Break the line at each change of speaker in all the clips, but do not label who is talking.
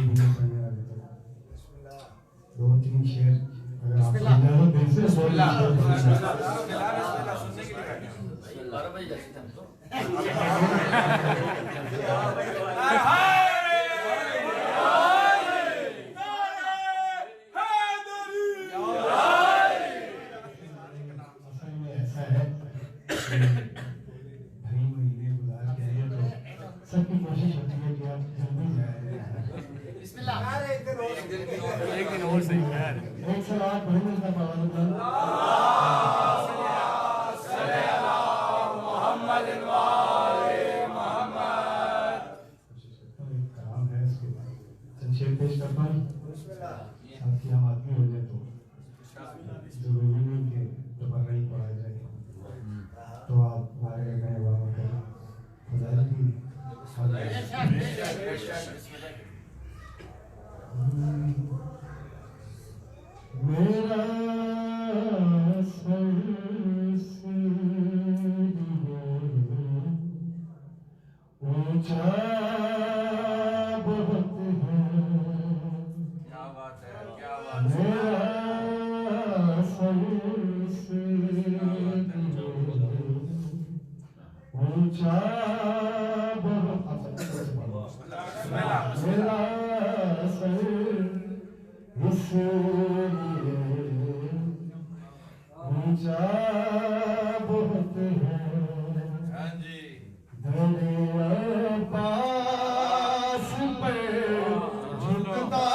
Video بننے والے تھے. 2-3 شعر اگر آپ اجازت دیں سے سننے سب کی کوشش ہوتی ہے کہ آپ جلدی جائیں. ایک دن اور صحیح ہے. ایک سلوات پڑھیں اس کا پاور کلام ہے. اس کے بعد چند شعر پیش کرتا ہوں. ساتھ ہی ہم آدمی ہو جائے تو ضروری نہیں کہ دوبارہ ہی پڑھا جائے. تو آپ آگے گئے بابا کریں خدا کی میرا اونچا بہت ہے. کیا بات ہے, کیا بات ہے. میرا اونچا بہت میرا سر اس لیے اونچا بہت ہے. دریا پاس پہ جھکتا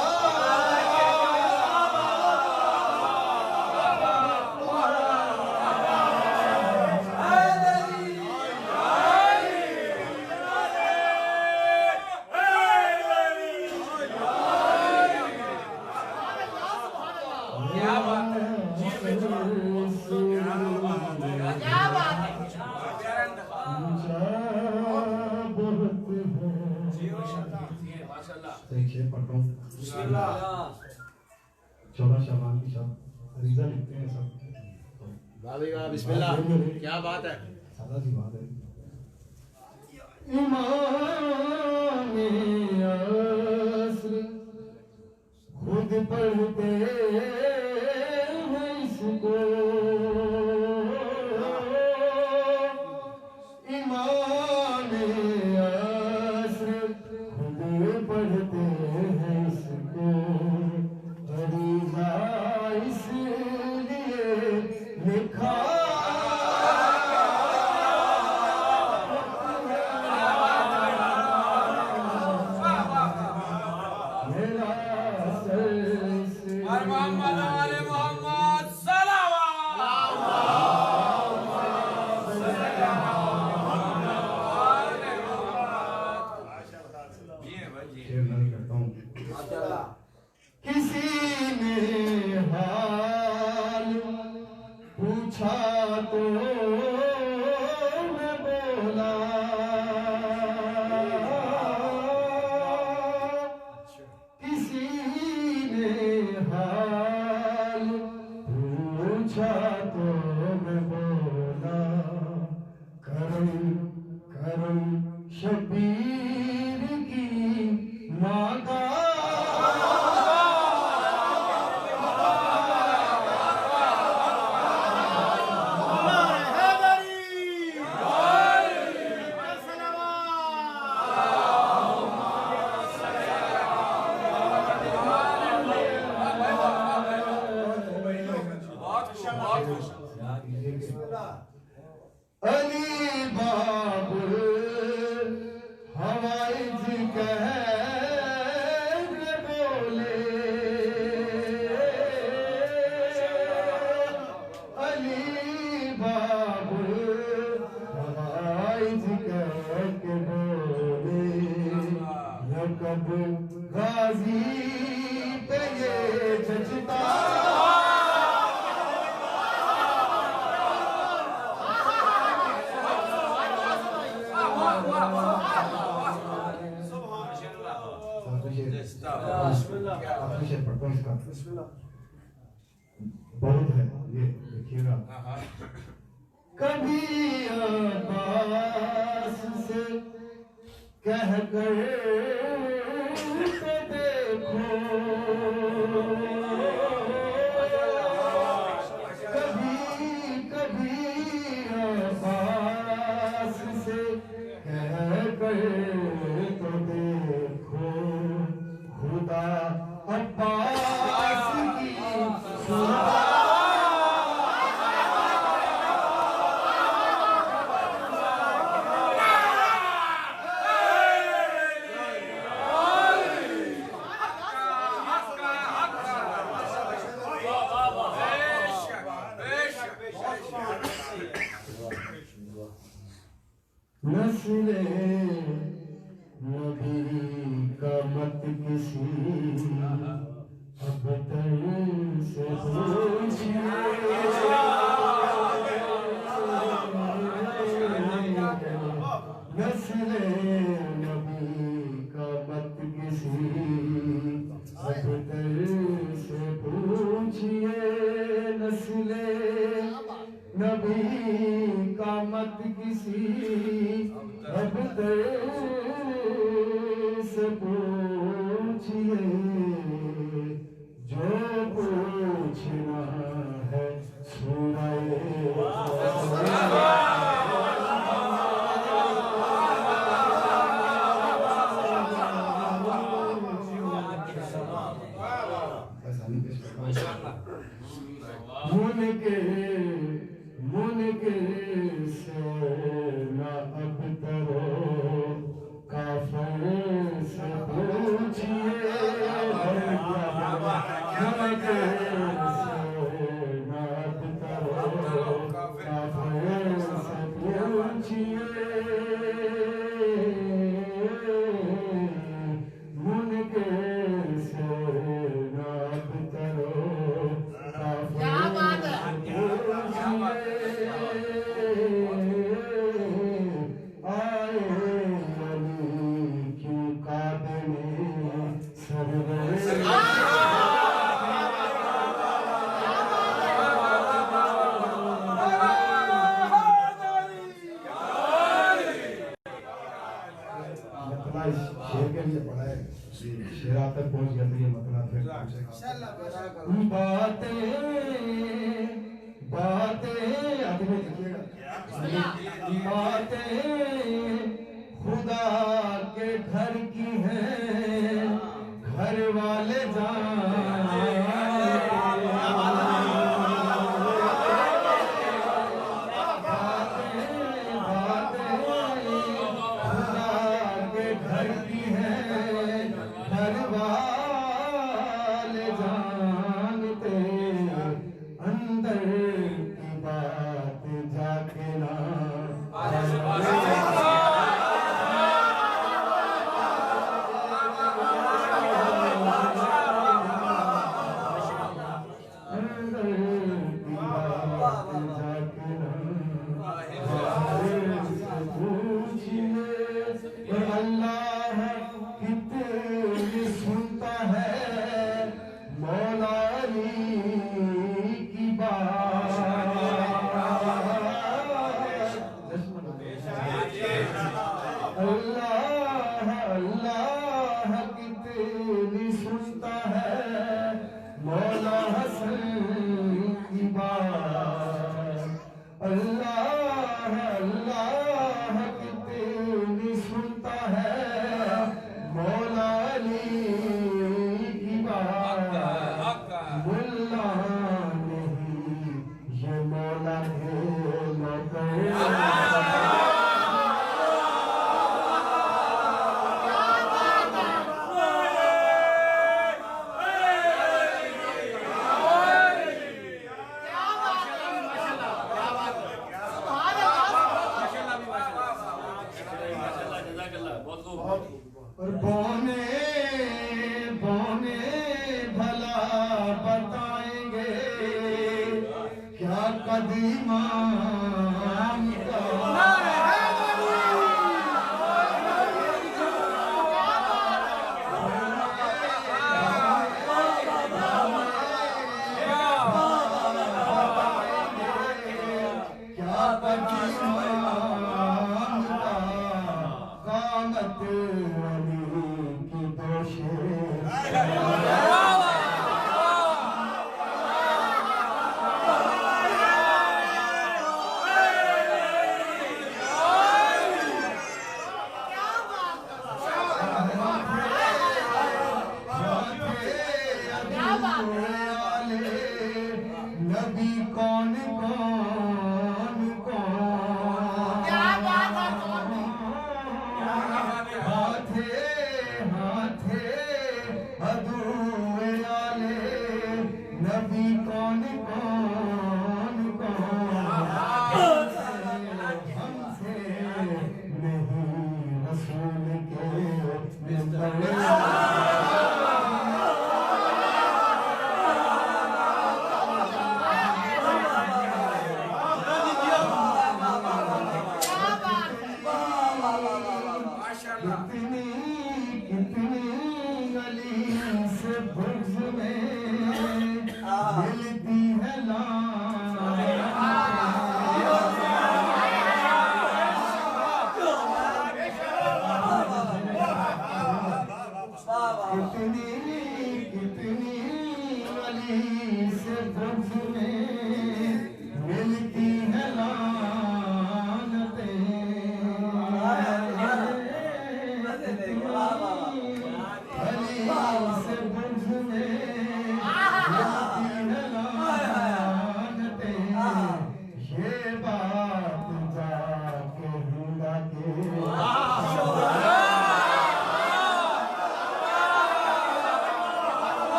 چودہ شعبان کی شب عریضہ لکھتے ہیں سب. بسم اللہ, کیا بات ہے. سادہ سی بات ہے. امام عصر خود پڑھتے ہیں اس کو. امام عصر خود پڑھتے ہیں اس کو. اس لیے لکھا میرا محمد علی محمد کسی نے حال پوچھا تو میں بولا, کسی نے حال پوچھا تو میں بولا. کرم کرم شبیر کی ماں کا علی بابر ہوائز کہہ بولے. علی بابر ہوائز کہہ بولے. لقب غازی پہ یہ جچتا بہت ہے. یہ دیکھیے گا. کبھی عباس سے کہہ کر دیکھو کبھی کبھی عباس سے کہہ کر تو دیکھو خدا عباس کی نسل نبی کا مت کسی ابتر سے پوچھئے نسل نبی کا مت کسی ابتر سے پوچھئے نسل نبی کا مت کسی ابتر سے پوچھئے جو پوچھنا ہے سورہ منکر سے نہ ابترو کافر سے پوچھئے منکر سے نہ ابترو کافر سے پوچھئے منکر سے نہ ابترو شیرات تک پہنچ گیا تو یہ مطلب پھر باتیں آگے میں دیکھئے گا باتیں خدا کے گھر کی ہیں گھر والے اور بونے بھلا بتائیں گے کیا قدیمان کا کیا قدیمان کا قامت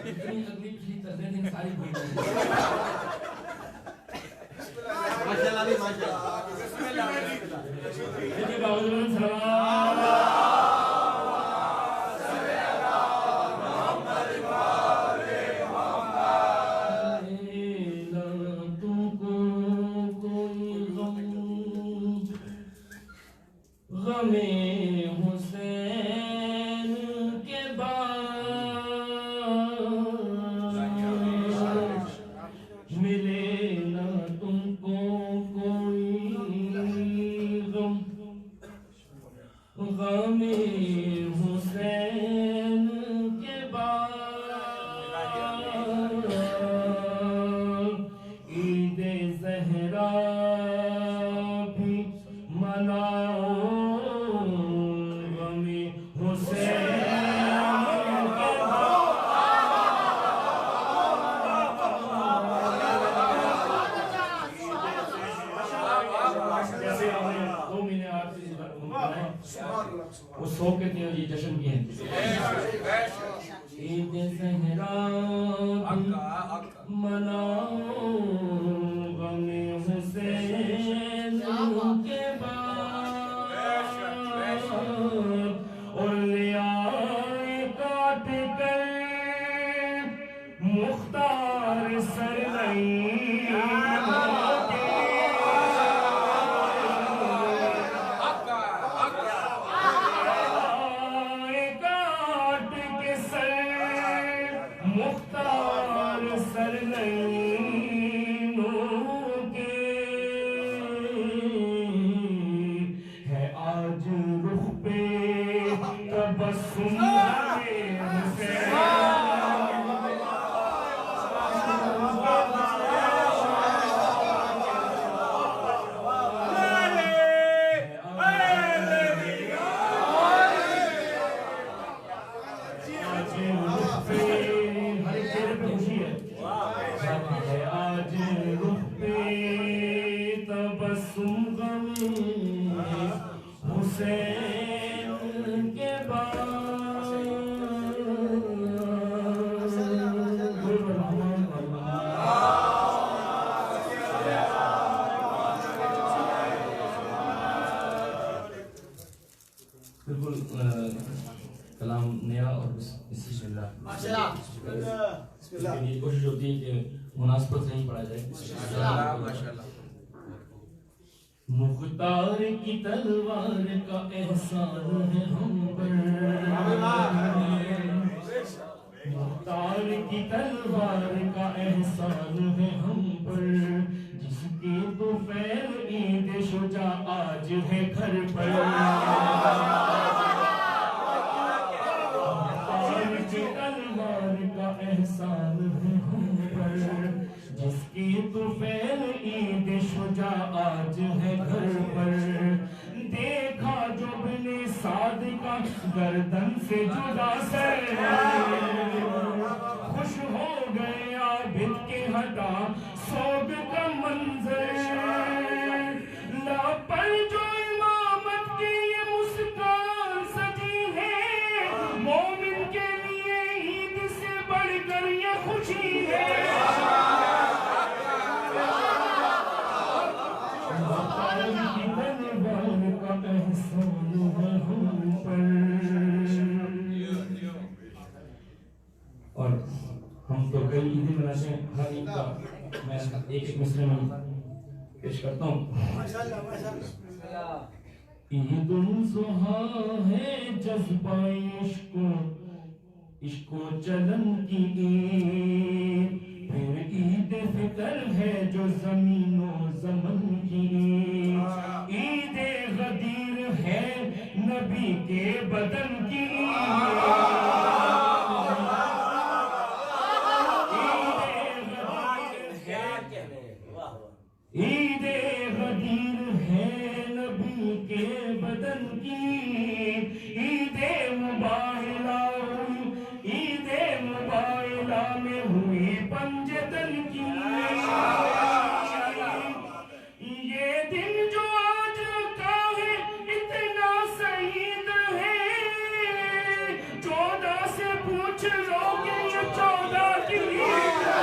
اتنی ماشاءاللہ بھی ماشاءاللہ
وہ سو کے دن جی جشن کی ہیں عید زہرا مناؤ غم حسین کے بعد اور لیائے کاٹ کر مختار سر نہیں کلام نیا اور بسم اللہ کوشش ہوتی ہے کہ مناسبت سے ہی پڑھا جائے. مختار کی تلوار کا احسان ہے ہم پر، مختار کی تلوار کا احسان ہے ہم پر، جس کی تو فیل عید شجاع آج ہے گھر پر. مختار کی تلوار کا احسان ہے ہم پر، جس کی تو فیل عید شجاع آج ہے گھر پر. دیکھا جو بن سعد کا گردن سے جدا سر، خوش ہو گئے عابد کے ہٹا سوگ کا منظر. لب پر جو امامت کی یہ مسکان سجی ہے، مومن کے لیے عید سے بڑھ کر یہ خوشی ہے. اور ہم تو کئی عیدیں مناتے ہیں، ہر عید کا میں ایک مصرع میں پیش کرتا ہوں. عید الاضحیٰ ہے جذبہ عشق و چلن کی عید، پھر عید فطر ہے جو زمین و زمن کی عید. عید غدیر ہے نبی کے بدن کی عید غدیر ہے نبی کے بدن کی. عید مباہلہ عید مباہلہ میں ہوئی پنجتن کی. یہ دن جو آج کا ہے اتنا سعید ہے، 14 سے پوچھ لو کہ یہ 14 کی عید ہے.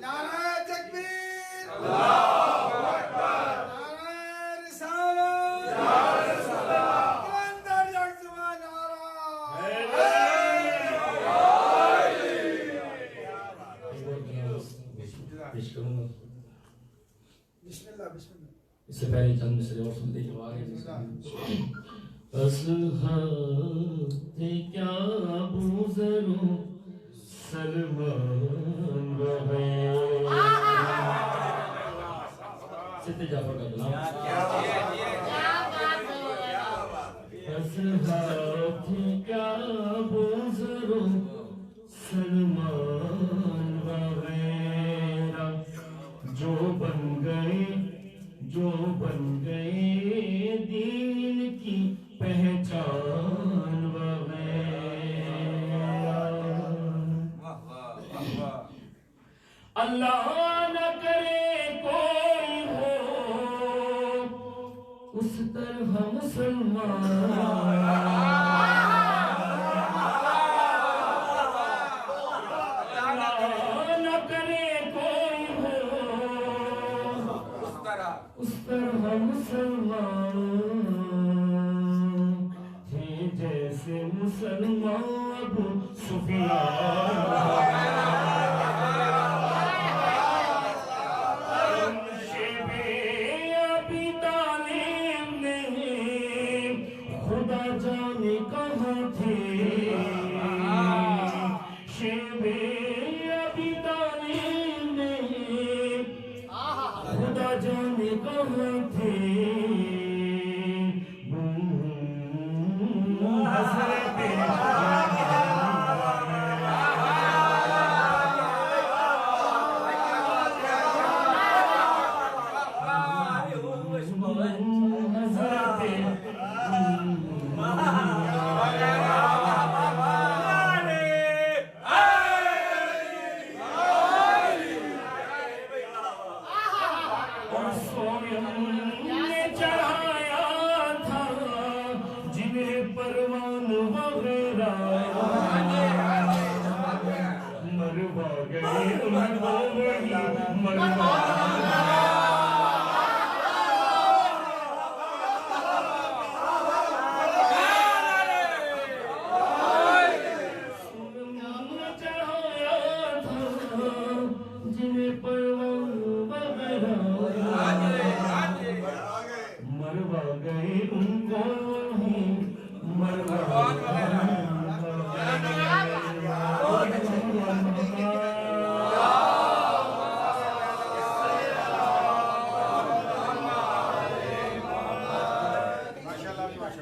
نعرہ تکبیر، نعرہ رسالت، کلندر یک زبان
پیش کروں گا
بسم اللہ بسم اللہ
اس سے پہلے چند مصرے اور سنتے جو آگے اصحاب تھے کیا بوزروں سلمان وغیرہ سید جعفر کا کلام اصحاب تھے کیا بوزروں سلمان وغیرہ جو بن گئے دین کی پہچان وغیرہ اللہ نہ کرے کوئی ہو اس طرح مسلمان اس طرح مسلمان تھے جیسے مسلمان ابو سفیان شیب ابی طالب نے خدا جانے کہاں تھے شیب ابی طالب نے خدا جانے کہاں تھے حضرت نے چڑھایا تھا جنہیں پروان وغیرہ مروا گئے مروا چڑھایا تھا جنہیں پروان وغیرہ مروا گئے ان کو ہی مروا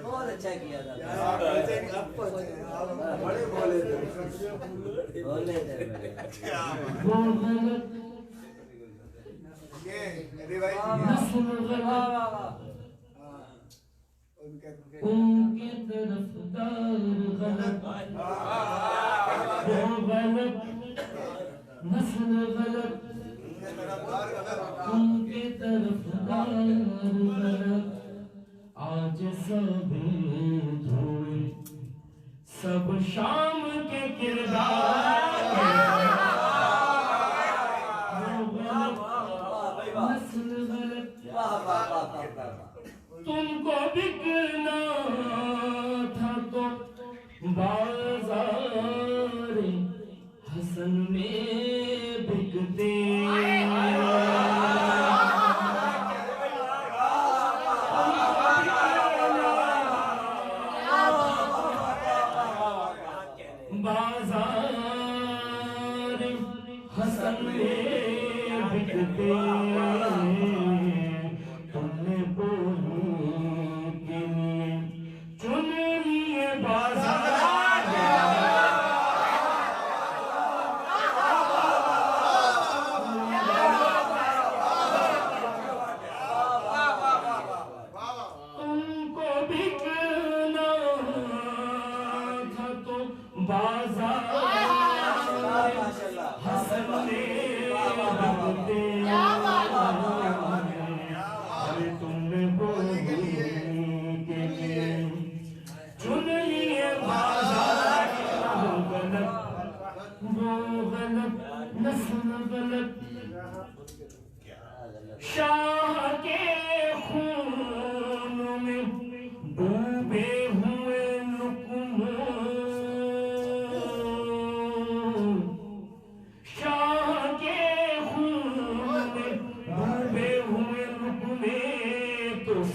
بہت اچھا کیا تھا
بڑے بولے تھے
بولے تھے
وہ غلط نسل غلط ان کی طرف دار غلط وہ غلط نسل غلط ان کی طرف دار غلط آج ثابت ہوئے سب شام کے کردار نسل غلط تم کو بکنا تھا تو بازار حسن میں بکتے بازار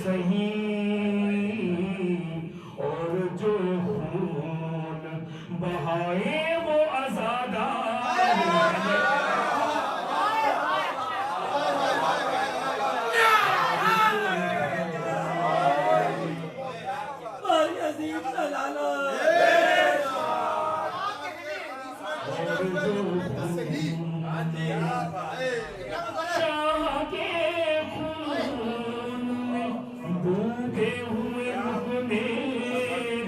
صحیح اور جو خون بہائے وہ آزادار ہے شاہ کے خون میں ڈوبے ہوئے اپنے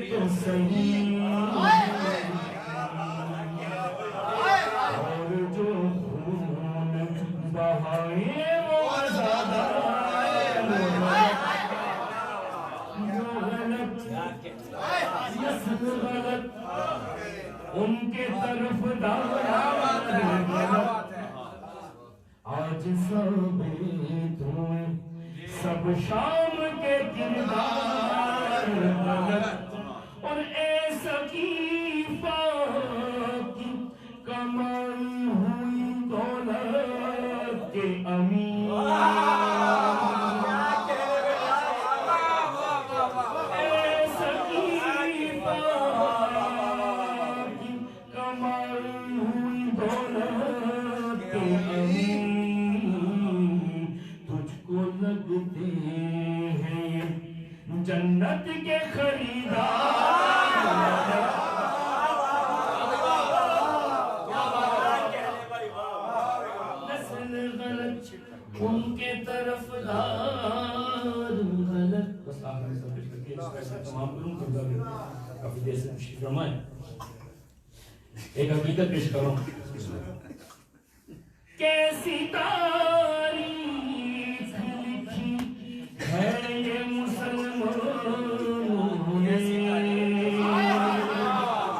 تو صحیح اور جو خون بہائے وہ آزادار جو غلط نسل غلط ان کے طرف دار آج سب تمہیں سب شام کے کردار غلط اور ایسا کی پاکی کمائی ہوئی دولت کے امیر ایسا کی پاکی کمائی ہوئی دولت کے امیر تجھ کو لگتے ہیں جنت کے خریدار نسل غلط ان کے طرف دار غلط بس آخر میں سب کچھ کر کے تمام کروں کافی دیر سے تشریف فرما ہے ایک حقیقت پیش کروں کیسی تاریخ لکھی ہے یہ مسلمانوں نے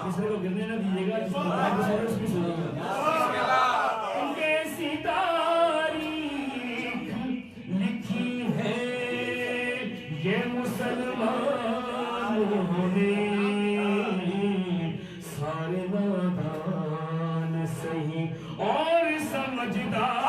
کسی کو گرنے نہ دیجیے گا جس کو اس کی سنیے گا کیسی تاریخ لکھی ہے یہ مسلمانوں نے سارے نادان صحیح اور سمجھدار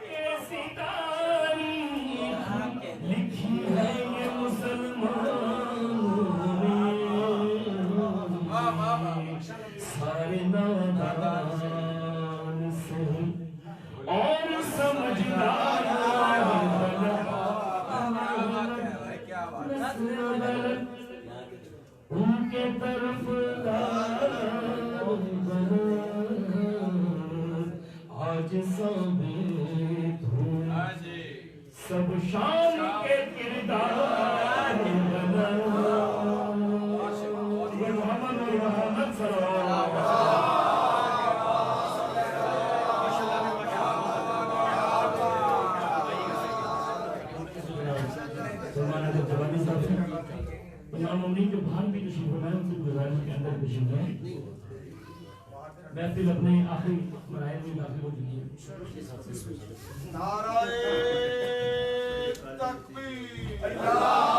کیسی تاریخ لکھی ہے یہ مسلمانوں نے سارے نادان صحیح اور سمجھدار ان کے طرف آج ثابت ہوں سب شان کے کردار محمد محمد صلی اللہ علیہ امام ممنین کے بھان بھی تشریف فرمائے ان سے گزارش کے اندر تشریف ہے محفل اپنے آخری مراحل میں داخل ہو چکی ہے
نعرہ تکبیر اللہ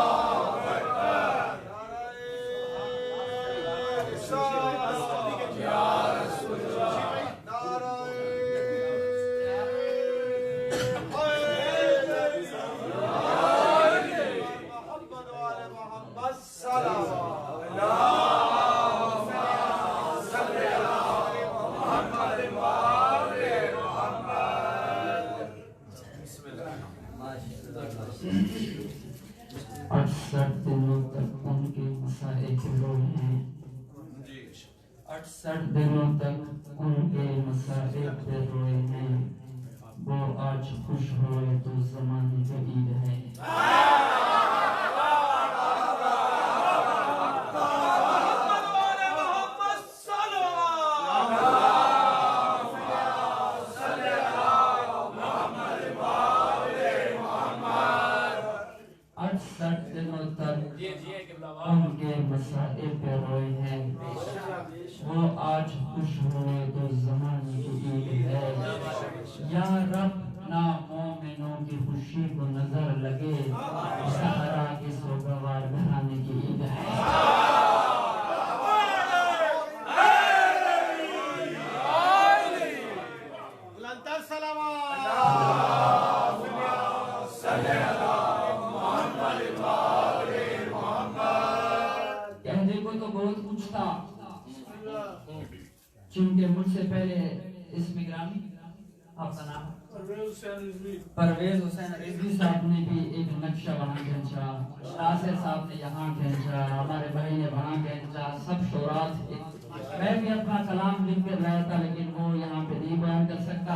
اکثر دنوں تک ان کے مسائل روئے ہیں 68 دنوں تک ان کے مسائل پہ روئے ہیں وہ آج خوش ہوئے تو زمانے کا عید ہے ان کے مسائل پہ روئے ہیں وہ آج خوش ہوئے تو زمانے کی عید ہے یا رب نا مومنوں کی خوشی کو نظر لگے زہرا کے سوگوار گھرانے کی عید ہے لہجے کو تو بہت کچھ تھا، چونکہ مجھ سے پہلے اسم گرامی آپ کا نام پرویز حسین رضوی صاحب نے بھی ایک نقشہ وہاں کھینچا، ناصر صاحب نے یہاں کھینچا، ہمارے بھائی نے وہاں کھینچا، سب شعراء تھے۔ میں بھی اپنا کلام لکھ کر رہا تھا لیکن وہ یہاں پہ نہیں بیان کر سکتا،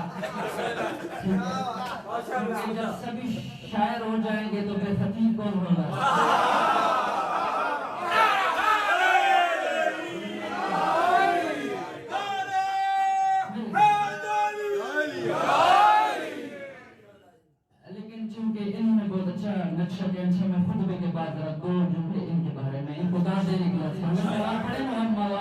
کیونکہ جب سبھی شاعر ہو جائیں گے تو پھر خطیب کون ہوگا؟ نقشہ کینچا میں خطبے کے بعد ذرا دو جملے ان کے بارے میں ان کو داد دینے کے لیے ہمیں سلام پڑھیں محمد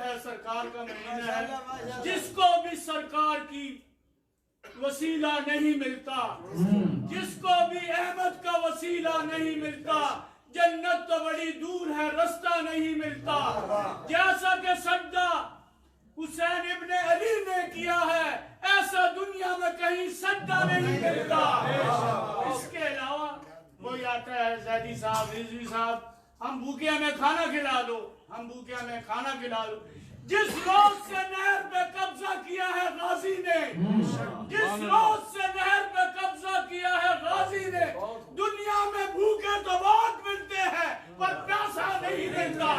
ہے سرکار کا مہینہ ہے، جس کو بھی سرکار کی وسیلہ نہیں ملتا، جس کو بھی احمد کا وسیلہ نہیں ملتا، جنت تو بڑی دور ہے رستہ نہیں ملتا، جیسا کہ سجدہ حسین ابن علی نے کیا ہے ایسا دنیا میں کہیں سجدہ نہیں ملتا۔ اس کے علاوہ کوئی آتا ہے زیدی صاحب رضوی صاحب ہم بھوکے ہمیں کھانا کھلا دو، ہم بھوکے ہمیں کھانا کھلا دو۔ جس روز سے نہر پہ قبضہ کیا ہے غازی نے، جس روز سے نہر پہ قبضہ کیا ہے غازی نے، دنیا میں بھوکے تو بہت ملتے ہیں پر پیسہ نہیں ملتا۔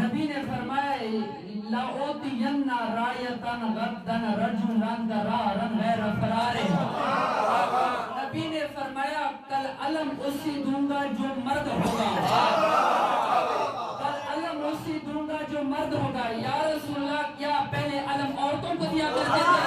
نبی نے فرمایا لَأُوتِيَنَّ رَایَةً غَدًّا رَجُلًا دَرَارًا غَیْرَ فَرَارٍ۔ نبی نے فرمایا کل علم اسی دوں گا جو مرد ہوگا، کل علم اسی دوں گا جو مرد ہوگا۔ یا رسول اللہ کیا پہلے علم عورتوں کو دیا کرتے تھے؟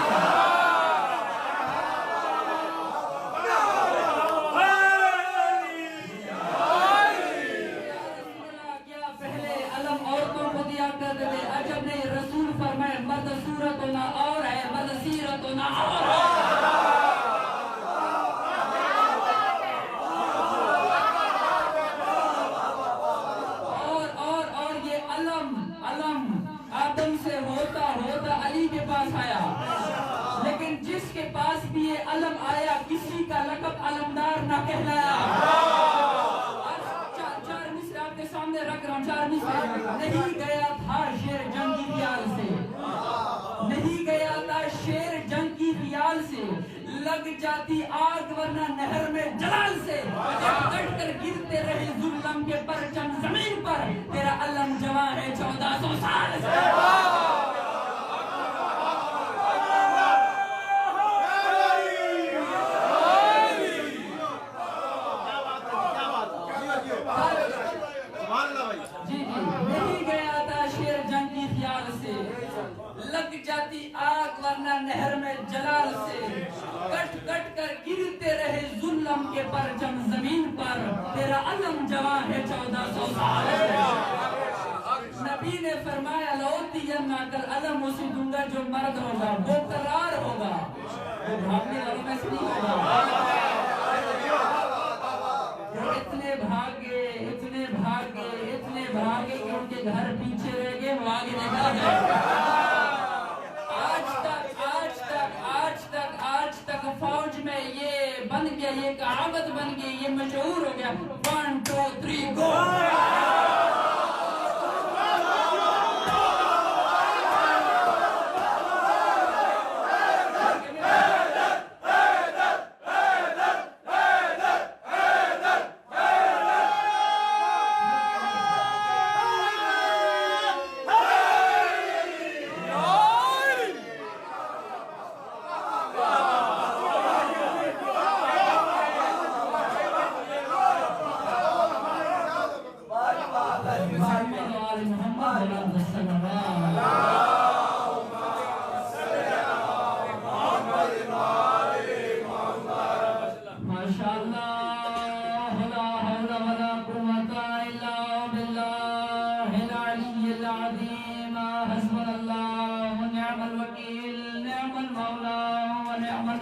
عجب نہیں، رسول فرمائے مرد صورت ہونا اور ہے، مرد سیرت ہونا اور ہے۔ اور یہ علم آدم سے ہوتا علی کے پاس آیا، لیکن جس کے پاس بھی یہ علم آیا کسی کا لقب علمدار نہ کہلایا۔ چار مصر آپ کے سامنے رکھ رہا ہوں، چار مصر۔ نہیں گیا تھا شیر جنگ کی خیال سے، نہیں گیا تھا شیر جنگ کی خیال سے، لگ جاتی آگ ورنہ نہر میں جلال سے، جب کٹ کر گرتے رہے ظلم کے پرچم زمین پر، تیرا علم جوان ہے 1400 سال سے۔ لگ جاتی آگ ورنہ نہر میں جلال سے، کٹ کٹ کر گرتے رہے ظلم کے پرچم زمین پر، تیرا علم جوان ہے 1400 سال سے۔ نبی نے فرمایا لَأُوتِيَنَّ کل علم اسی دوں گا جو مرد ہوگا، وہ قرار ہوگا، وہ بھاگنے والوں میں سے نہیں ہوگا۔ اتنے بھاگے کہ ان کے گھر پیچھے رہ گئے، وہ آگے نکل گئے۔ آج تک فوج میں یہ بن گیا، یہ کہاوت بن گئی، یہ مشہور ہو گیا 1 2 3 گو۔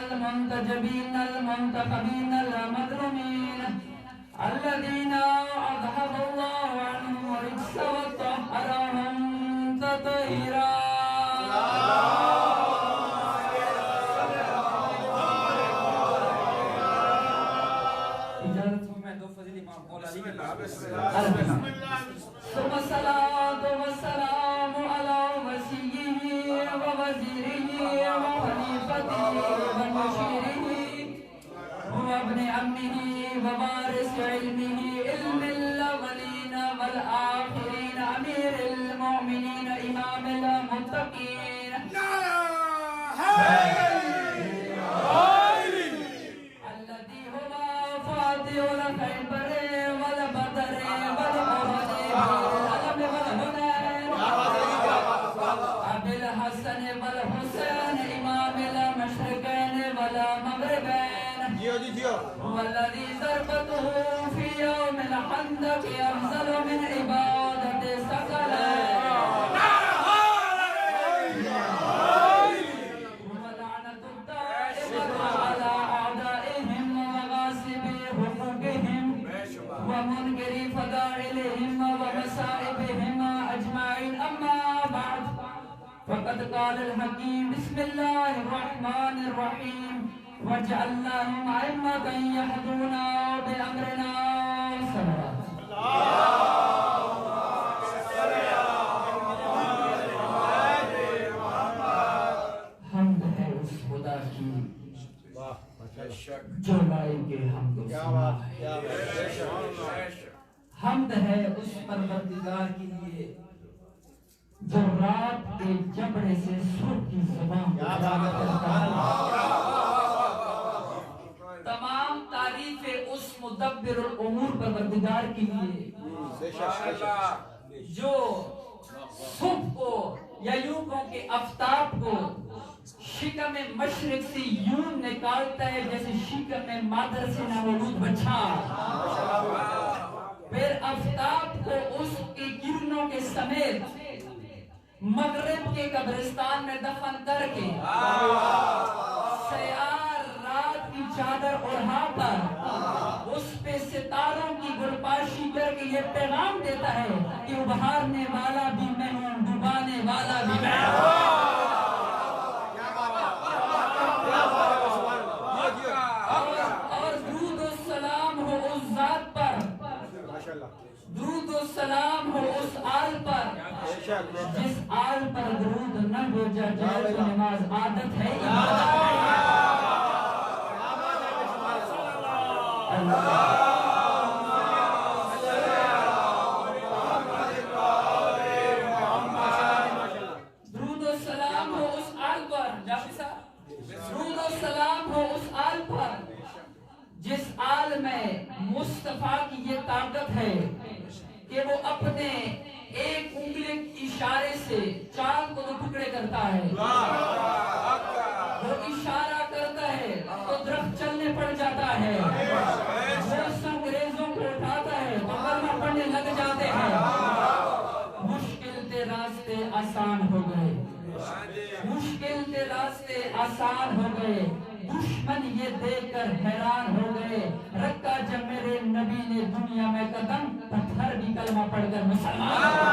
المنتجبين المنتخبين المظلومين الذين أذهب الله عنهم الرجس وطهرهم تطهيرا ثم الصلاة والسلام على وسيله ووزيره وخليفته ومشيره وابن عمه ووارث علمه علم الأولين والآخرين أمير المؤمنين إمام المتقين الذي هو فاتح الخيبر والبدر والأحد والعلم والهنين أبي الحسن والحسين إمام المشرقين والمغربين والذي ضربته في يوم الخندق أفضل من عبادة الثقلين ولعنة الدائمة على أعدائهم وغاصبي حقوقهم ومنكر فضائلهم ومصائبهم أجمعين. أما بعد فقد قال الحكيم بسم الله الرحمن الرحيم وجعلناهم أئمة يهدون بأمرنا صلوات حمد ہے اس خدا کی جو لائق حمد و ثنا ہے. حمد ہے اس پروردگار کے لیے جو رات کے جبڑے سے صبح کی زبان کو جاگا کرتا ہے. تمام تعریفیں اس مدبر الامور پروردگار کے لیے جو صبح کو یا یوں کہوں کہ آفتاب کو شکم مشرق سے یوں نکالتا ہے جیسے شکم مادر سے نامولود بچہ، پھر آفتاب کو اس کی کرنوں کے سمیت مغرب کے قبرستان میں دفن کر کے سیار رات کی چادر اڑھا کر اس پہ ستاروں کی گلپاشی کر کے یہ پیغام دیتا ہے کہ ابھارنے والا بھی میں ہوں، ڈبانے والا بھی میں ہوں. اور درود و سلام ہو اس ذات پر، درود و سلام ہو اس آل پر جس آل پر درود نہ ہو جائے تو نماز عادت ہے عبادت ہے. درود و سلام ہو اس آل پر، درود و سلام ہو اس آل پر جس آل میں مصطفیٰ کی یہ طاقت ہے کہ وہ اپنے ایک انگلی اشارے سے چاند کو ٹکڑے کرتا ہے، وہ اشارہ کرتا ہے تو درخت چلنے پڑ جاتا ہے، وہ سنگریزوں کو اٹھاتا ہے تو کلمہ پڑھنے لگ جاتے ہیں۔ مشکل تے راستے آسان ہو گئے، مشکل تے راستے آسان ہو گئے، دشمن یہ دیکھ کر حیران ہو گئے، رکھا جب میرے نبی نے دنیا میں قدم، پتھر بھی کلمہ پڑھ کر مسلمان ہو گئے۔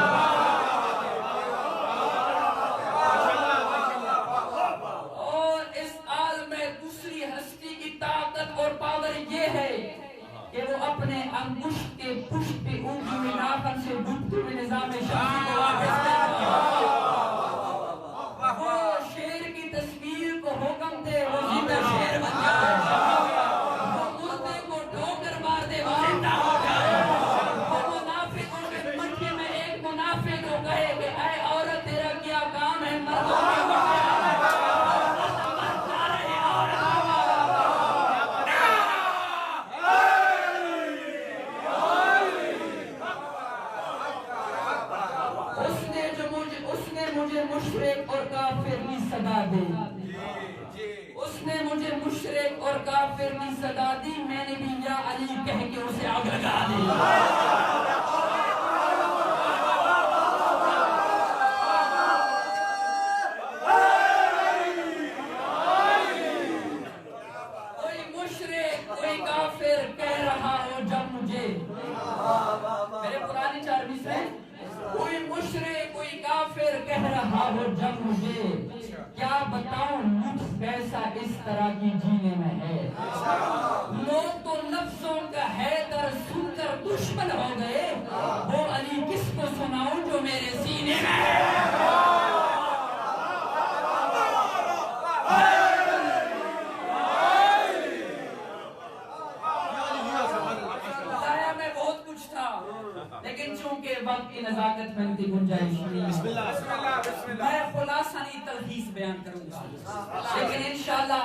اور اس عالم میں دوسری ہستی کی طاقت اور پاور یہ ہے کہ وہ اپنے انگشت کے پشت پہ اونچی ہوئی ناخن سے ڈوبتے ہوئے نظام شمسی کو واپس کرتا ہے۔ وہ شیر کی تصویر کو حکم دے وہ زندہ شیر بن جائے، وہ مردے کو ٹھوکر مار دے وہ زندہ ہو جائے، وہ منافقوں کے مٹھے میں ایک منافق کو کہے کہ اے عورت تیرا کیا کام ہے، مردوں کے مٹھے مشرک اور کافر کی صدا دی، اس نے مجھے مشرک اور کافر کی صدا دی، میں نے بھی یا علی کہہ کے اسے آگ لگا دی۔ کوئی مشرک کوئی کافر کہہ رہا ہو جب مجھے، میرے پرانی چار مصرے، کوئی مشرک کوئی کافر کہہ رہا ہو جب مجھے، کیا بتاؤں لطف کیسا اس طرح کی جینے میں ہے۔ لوگ تو لفظوں کا حیدر سن کر دشمن ہو گئے، وہ علی کس کو سناؤں جو میرے سینے میں ہے۔ لیکن چونکہ وقت کی نزاکت میں انتی گنجائش نہیں، میں خلاصانی تلخیص بیان کروں گا، لیکن انشاءاللہ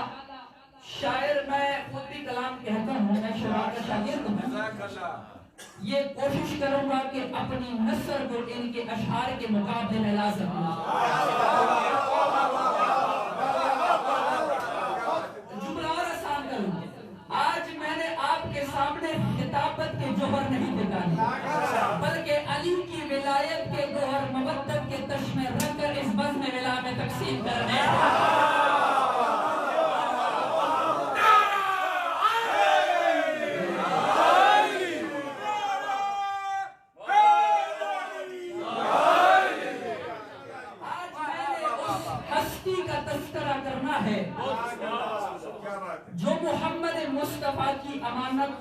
شاعر میں خود بھی کلام کہتا ہوں، میں شاعر کا شاگرد ہوں، یہ کوشش کروں گا کہ اپنی نثر کو ان کے اشعار کے مقابلے میں لا سکوں۔ جملہ اور آسان کروں، آج میں نے آپ کے سامنے خطابت کے جوہر نہیں دکھانے، بلکہ علی کی ولایت کے گوہر مودت کے تشمے رکھ کر اس بزم ولا میں تقسیم کرنے۔ آج میں نے اس ہستی کا تذکرہ کرنا ہے جو محمد مصطفیٰ کی امانت،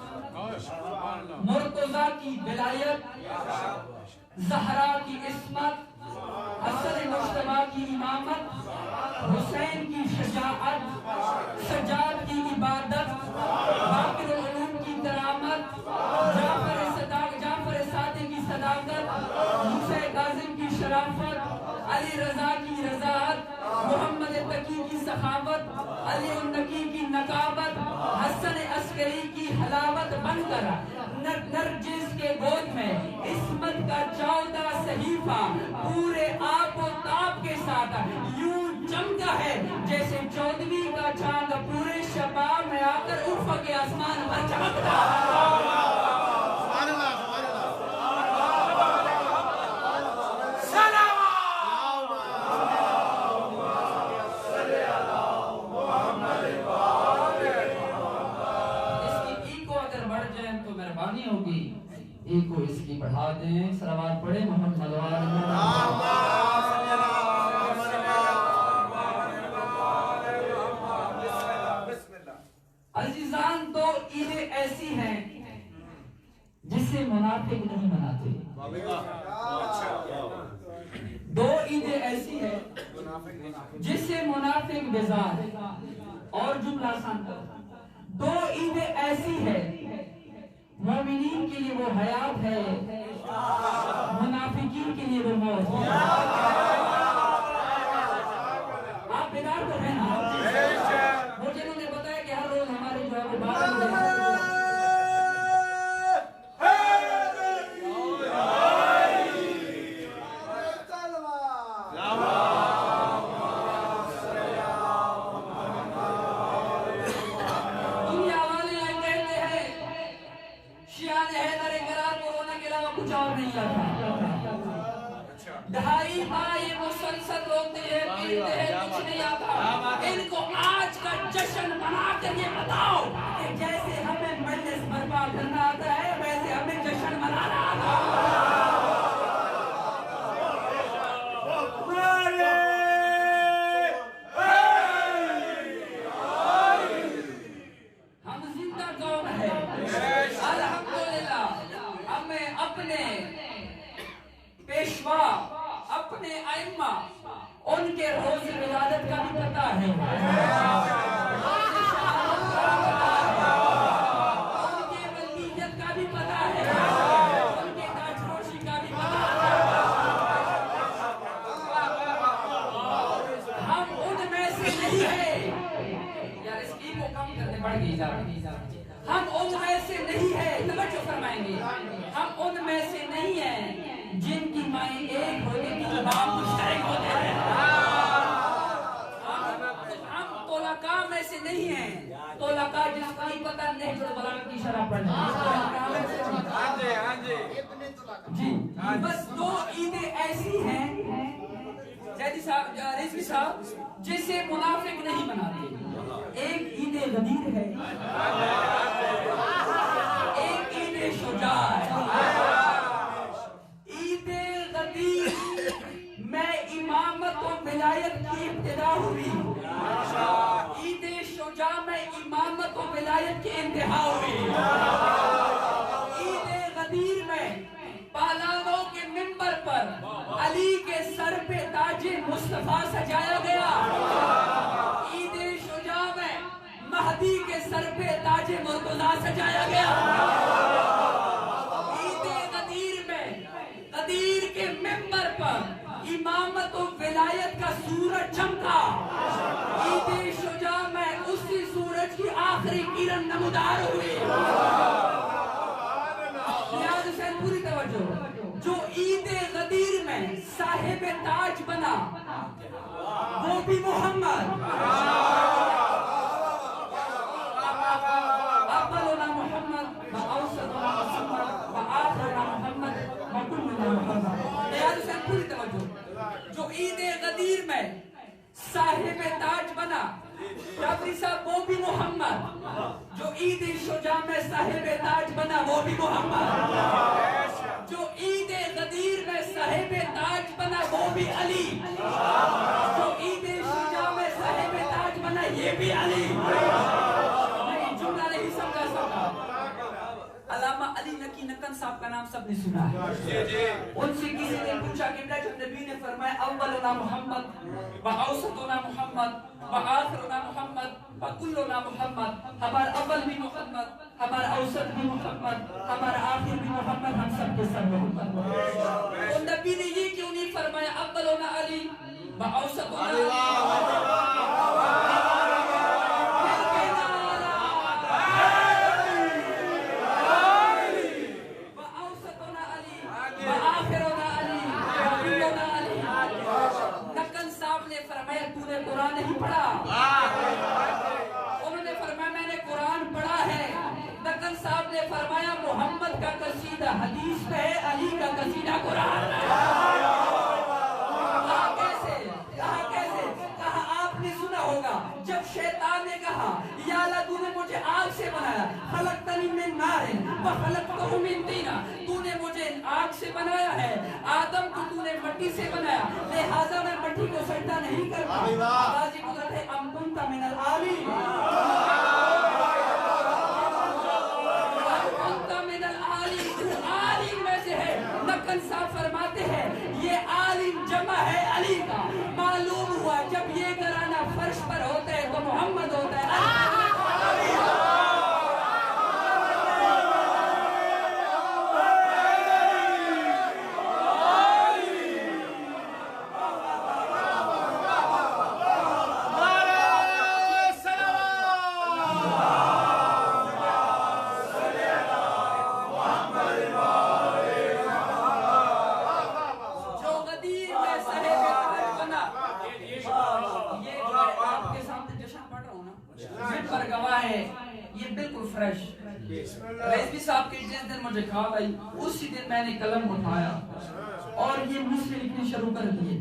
مرتضیٰ کی ولایت، زہرا کی عصمت، حسن مجتبیٰ کی امامت، حسین کی شجاعت، سجاد کی عبادت، باقر العلوم کی کرامت، جعفر صادق کی صداقت، موسیٰ کاظم کی شرافت، علی رضا کی رضاعت، محمد تقی کی سخاوت، علی النقی کی نقابت، حسن عسکری کی حلاوت بن کر نرجس کے گود میں عصمت کا 14 صحیفہ پورے آپ و تاب کے ساتھ یوں چمکا ہے جیسے 14ویں کا چاند پورے شباب میں آ کر افق آسمان پر چمکتا ہے۔ ایک کو اس کی بڑھا دیں، صلوات پڑھیں محمد عزیزان، تو عیدیں ایسی ہیں جسے منافق نہیں مناتے، دو عیدیں ایسی ہیں جسے منافق بیزار، اور جملہ آسان کرو، دو عیدیں ایسی ہیں مومنین کے لیے وہ حیات ہے، منافقین کے لیے وہ موت ہے۔ آپ بیدار تو ہیں نا؟ وہ جنہوں نے بتایا کہ ہر روز ہمارے جو ہے وہ 12 بجے
نہیں آتا. ان کو آج کا جشن منا کر یہ بتاؤ کہ جیسے ہمیں مجلس برپا کرنا آتا ہے ویسے ہمیں جشن منانا آتا ہے. ہم زندہ قوم ہے الحمدللہ. ہمیں اپنے پیشوا اپنے ائمہ ان کے روز ولادت کا بھی پتہ ہے, ان کے ولیت کا بھی پتہ ہے, ان کے تاجروشی کا بھی پتہ ہے. ہم ان میں سے نہیں ہیں. یار اس کی کو کم کرنے پڑ گئی ہم ان میں سے نہیں ہیں. توجہ فرمائیں گے. ہم ان میں سے نہیں ہیں جن کی مائیں ایک ہونے کی باپ مشترک ہوتے ہیں. ہم طلقاء میں سے نہیں ہیں. طلقاء جس کا ہی پتہ نہیں جو بلاغت کی شرح پڑھنا جی. بس دو عیدیں ایسی ہیں رضوی صاحب جسے منافق نہیں مناتے. ایک عید غدیر ہے, ایک عید شجاع ہے. عید غدیر میں امامت و ولایت کی ابتدا ہوئی. عید شجاع میں امامت و ولایت کی انتہا ہوئی. عید غدیر میں پہلوانوں کے منبر پر علی کے سر پہ تاج مصطفیٰ سجایا گیا. عید شجاع میں مہدی کے سر پہ تاج مرتضیٰ سجایا گیا. عید غدیر میں غدیر کے منبر پر امامت و ولایت کا سورج چمکا. عید شجاع میں اسی سورج کی آخری کرن نمودار ہوئی. نیاز حسین پوری توجہ. جو عید غدیر میں صاحب تاج بنا وہ بھی محمد. اولنا محمد واوسطنا محمد وآخرنا محمد وکلنا محمد. نیاز حسین پوری توجہ. جو عید غدیر میں صاحب تاج بنا جعفری صاحب وہ بھی محمد. جو عید شجاع میں صاحب تاج بنا وہ بھی محمد. جو عید غدیر میں صاحب تاج بنا وہ بھی علی. جو عید شجاع میں صاحب تاج بنا یہ بھی علی. نہیں جملہ نہیں سمجھا سکتا. علامہ علی نقی نقن صاحب کا نام سب نے سنا ہے. ان سے کسی نے پوچھا کہ جب نبی نے فرمایا اولنا محمد واوسطنا محمد وآخرنا محمد وکلنا محمد, ہمارا اول بھی محمد, ہمارا اوسط بھی محمد, ہمارا آخر بھی محمد, ہم سب کے سب محمد. تو نبی نے یہ کیوں نہیں فرمایا اولنا علی واوسطنا علی قرآن نہیں پڑھا. انہوں نے فرمایا میں نے قرآن پڑھا ہے. نقن صاحب نے فرمایا محمد کا قصیدہ حدیث پہ ہے, علی کا قصیدہ قرآن ہے. کہا کیسے؟ کہا کیسے؟ کہا آپ نے سنا ہوگا جب شیطان نے کہا یا اللہ تو نے مجھے آگ سے بنایا, خلقتنی من نار وخلقتہ من طین, تو نے مجھے آگ سے بنایا ہے, آدم کو تو نے مٹی سے بنایا, لہذا میں مٹی کو سجدہ نہیں کرتا. آغازی قدرت ہے ام کنت من العالی, ام کنت من العالی, عالم میں سے ہے. نقن صاحب فرماتے ہیں یہ عالم جمع ہے علی کا. معلوم ہوا جب یہ گھرانہ فرش پر ہوتا ہے تو محمد ہوتا ہے. یہ بالکل فریش. رضوی صاحب کے جس دن مجھے کھال آئی اسی دن میں نے قلم اٹھایا اور یہ مجھ سے لکھنے شروع کر دیے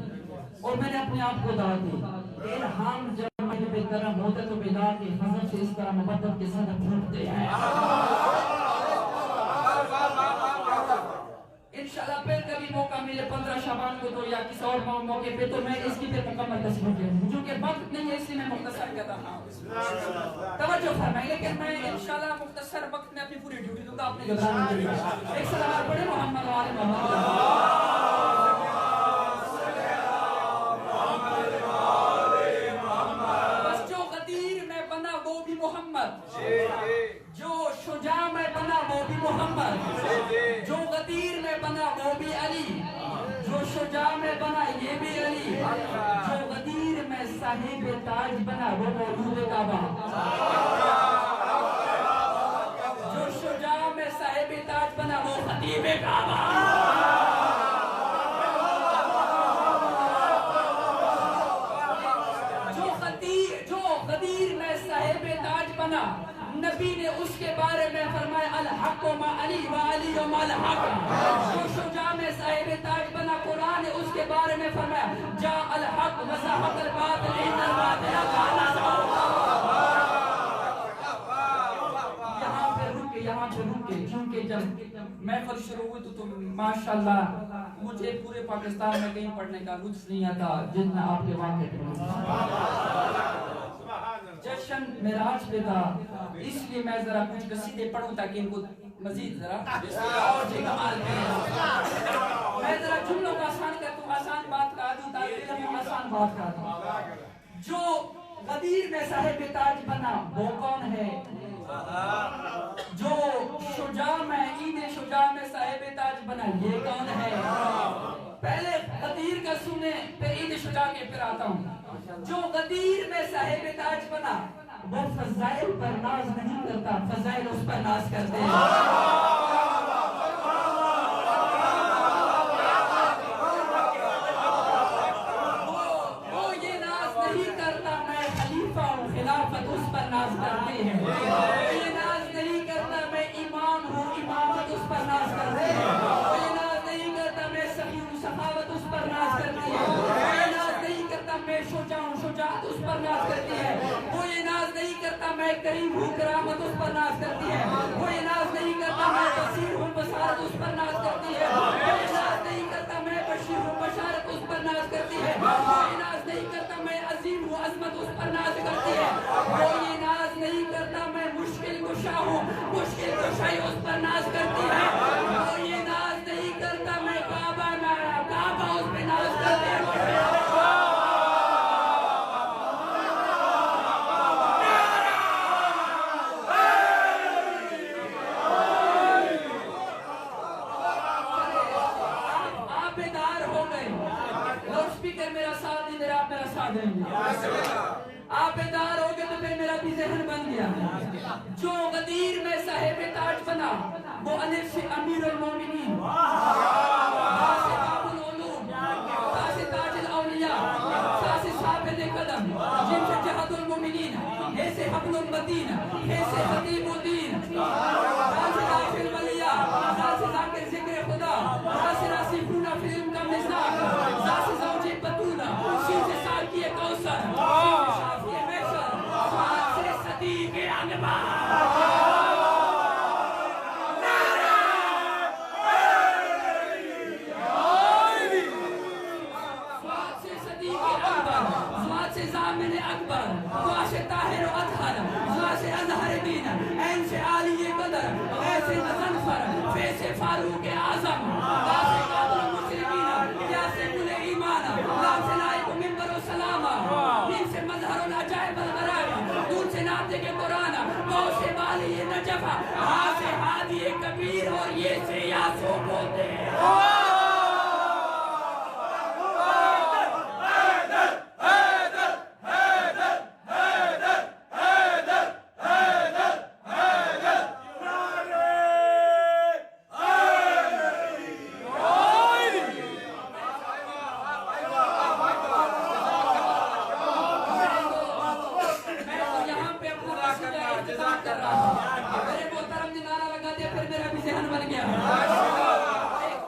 اور میں نے اپنے آپ کو دعوت دی. الہام جب مجھے بے کرم ہوتا تو بیدار کے خزن سے اس طرح محبت کے ساتھ پھوٹتے ہیں انشاءاللہ پھر کبھی موقع ملے 15 شعبان کو تو یا کسی اور موقع پہ تو میں اس کی پھر مکمل تصویر دے دوں جو کہ وقت نہیں ہے اس لیے میں مختصر کہتا ہوں توجہ فرمائیں لیکن میں انشاءاللہ مختصر وقت میں اپنی پوری ڈیوٹی دوں گا اپنے جدران کے لیے ایک سلام پڑھے محمد و آل محمد بس جو غدیر میں بنا وہ بھی محمد جو شجاع میں بنا وہ بھی محمد جو غدیر میں بنا وہ بھی علی جو شجاع میں بنا یہ بھی علی جو غدیر میں صاحب تاج بنا وہ مولود کعبہ جو شجاع میں صاحب تاج بنا وہ خطیب کعبہ جو غدیر میں صاحب تاج بنا نبی نے اس کے بارے میں فرمایا الحق ما علی و علی ما الحق جو شجاع میں صاحب تاج بنا قرآن نے اس کے بارے میں فرمایا جا الحق و زهق الباطل ان الباطل کان زهوقا یہاں پہ رکے کیونکہ جب محفل شروع ہوئی تو ماشاءاللہ مجھے پورے پاکستان میں کہیں پڑھنے کا لطف نہیں آتا جتنا آپ کے واقع جشن معراج پہ تھا اس لیے میں ذرا کچھ قصیدے پڑھوں تاکہ ان کو مزید ذرا اور جی کمال کریں میں ذرا جملوں کو آسان کرتا ہوں آسان بات کا دوں طالب علم آسان بات کا دوں جو غدیر میں صاحب تاج بنا وہ کون ہے جو شجاع میں عید شجاع میں صاحب تاج بنا یہ کون ہے پہلے غدیر کا سنے پھر عید شجاع کے پھر آتا ہوں جو غدیر میں صاحب تاج بنا وہ فضائل پر ناز نہیں کرتا فضائل اس پر ناز کرتے ہیں وہ یہ ناز نہیں کرتا میں خلیفہ ہوں خلافت اس پر ناز کرتے ہیں یہ ناز نہیں کرتا میں امام ہوں امامت اس پر ناز کرتے ہیں یہ ناز نہیں کرتا میں سخی ہوں سخاوت اس پر ناز کرتی ہے یہ ناز نہیں کرتا میں شجاع ہوں شجاعت اس پر ناز کرتی ہے وہ یہ ناز نہیں کرتا میں کریم ہوں کرامت اس پر ناز کرتی ہے وہ یہ ناز نہیں کرتا میں بصیر ہوں بصارت اس پر ناز کرتی ہے وہ یہ ناز نہیں کرتا میں بشیر ہوں بشارت اس پر ناز کرتی ہے وہ یہ ناز نہیں کرتا میں عظیم ہوں عظمت اس پر ناز کرتی ہے وہ یہ ناز نہیں کرتا میں مشکل کشا ہوں مشکل کشائی اس پر ناز کرتی ہے وہ یہ ناز نہیں کرتا میں کعبہ اس پہ ناز کرتی ہے آپ بیدار ہو گئے تو پھر میرا بھی ذہن بن گیا جو غدیر میں صاحب تاج بنا وہ الف سے امیر المومنین با سے باب العلوم تا سے تاج الاولیاء سا سے ثابت قدم جن سے جہد المومنین ہے سے حبل المتین ہے سے خطیب الدین تا سے غافل ولیہ تا سے ذاکر ذکر خدا تا سے راسخون فی علم کا مزاق تا سے زوج بطولہ سی سے ساکی کوثر شافی محشر سات سے صدیق اکبر زامن اکبر دعا سے طاہر و اطہر دعا سے اظہر دین عین سے عالی قدر غیر سے مظنفر فی سے فاروق اعظم دعا سے قابل مسلمین یا سے کل ایمان لام سے لائق منبر و سلامہ دین سے مظہر العجائب الغرائب دون سے ناطق کے قرآن وہ سے والی نجفہ ہاں سے ہادی کبیر اور یہ سے یاسو بولتے ہیں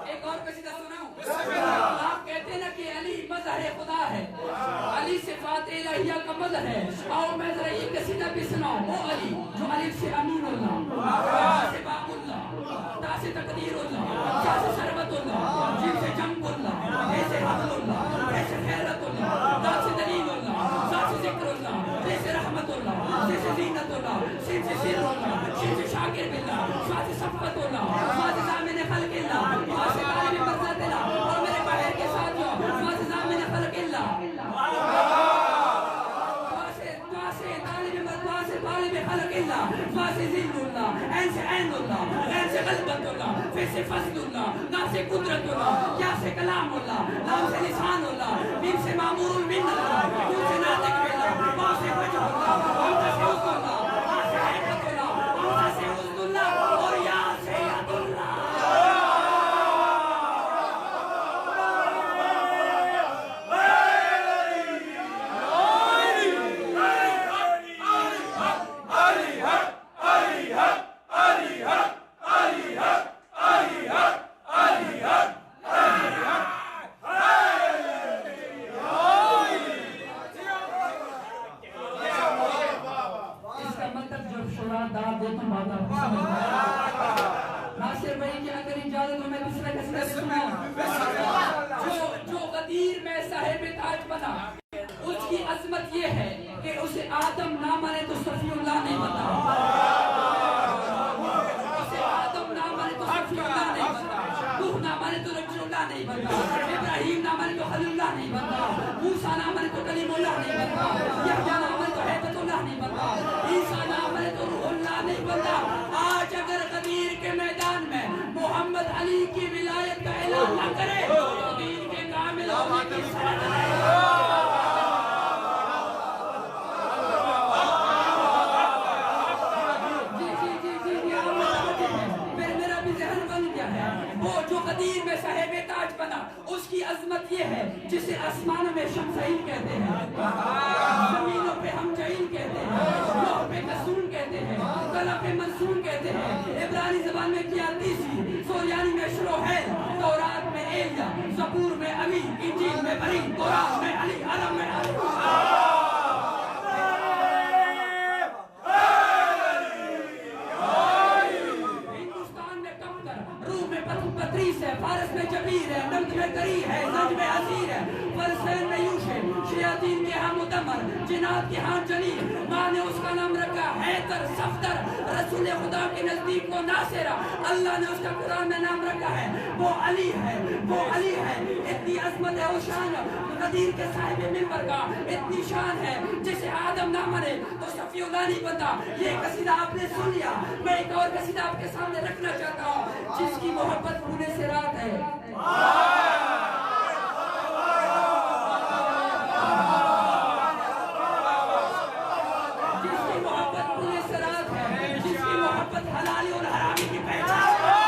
ایک اور مد ہے. آؤ میں ذرا یہ قصیدہ بھی سناؤں. او علی جو الف سے امین اللہ, با سے باب اللہ, تا سے تقدیر اللہ, جا سے سربت اللہ, جیم سے جنب اللہ, اے سے حمل اللہ, اے سے خیرت اللہ, دا سے دلیل اللہ, سا سے ذکر اللہ, اے سے رحمت اللہ, سے سے زینت اللہ, سین سے سر اللہ, شین سے شاکر باللہ, سا سے صفت اللہ, سا سے زامن خلق اللہ, با سے طالب مرزت اللہ. اور میرے باہر کے ساتھ جو سا سے زامن خلق اللہ, طالب خلق اللہ, فا سے ذل اللہ, این سے عین اللہ, غین سے غلبت اللہ, فی سے فضل اللہ, نا سے قدرت اللہ, یا سے کلام اللہ, لام سے لسان اللہ, میم سے معمور المن اللہ, نون سے ناطق باللہ, با سے وجہ اللہ, ہمزہ سے عزد اللہ, با سے حیبت اللہ, ہمزہ سے عزد اللہ, اور یا سے ید اللہ. ناصر بھائی کی اگر اجازت ہو میں دوسرا قصیدہ سناؤں. جو غدیر میں صاحب تاج بنا, اس کی عظمت یہ ہے کہ اسے آدم نہ مانے تو صفی اللہ نہیں بنتا, اسے آدم نہ مانے تو صفی اللہ نہیں بنتا, نوح نہ مانے تو رسول اللہ نہیں بنتا, ابراہیم نہ مانے تو خلیل اللہ نہیں بنتا, موسیٰ نہ مانے تو کلیم اللہ نہیں بنتا, یحییٰ نہ مانے تو حیبت اللہ نہیں بنتا, عیسیٰ نہ مانے تو روح اللہ نہیں بنتا. آج اگر غدیر کے میدان میں محمد علی کی ولایت کا اعلان نہ کرے تو دین کے کامل ہونے کی سند نہیں. وہ جو قدیر میں صاحب تاج بنا, اس کی عظمت یہ ہے جسے آسمانوں میں شمسعین کہتے ہیں, زمینوں پہ ہم جعیل کہتے ہیں, لوح پہ کسون کہتے ہیں, قلم پہ منصور کہتے ہیں, عبرانی زبان میں قیادیسی, سوریانی میں شروحیل, تورات میں ایلیا, زبور میں ابی, انجیل میں بری, قرآن میں علی, علم میں علی. فارس میں جبیر ہے, نمک میں کری ہے, نج میں عزیر ہے, فلسطین میں یوش ہے, شیاطین کے ہاں مدمر, جنات کے ہاں جلیل, ماں نے اس کا نام رکھا حیدر صفدر, رسول خدا کے نزدیک وہ ناصرہ, اللہ نے اس کا قرآن میں نام رکھا ہے, وہ علی ہے, وہ علی ہے. اتنی عظمت ہے وہ شان قدیر کے صاحب منبر کا, اتنی شان ہے جسے آدم نہ مرے تو صفی اللہ نہیں بنتا. یہ قصیدہ آپ نے سن لیا, میں ایک اور قصیدہ آپ کے سامنے رکھنا چاہتا ہوں جس کی محبت پورے سے رات ہے. جس کی محبت پورے سے رات ہے, جس کی محبت حلالی اور حرامی کی پہچان ہے.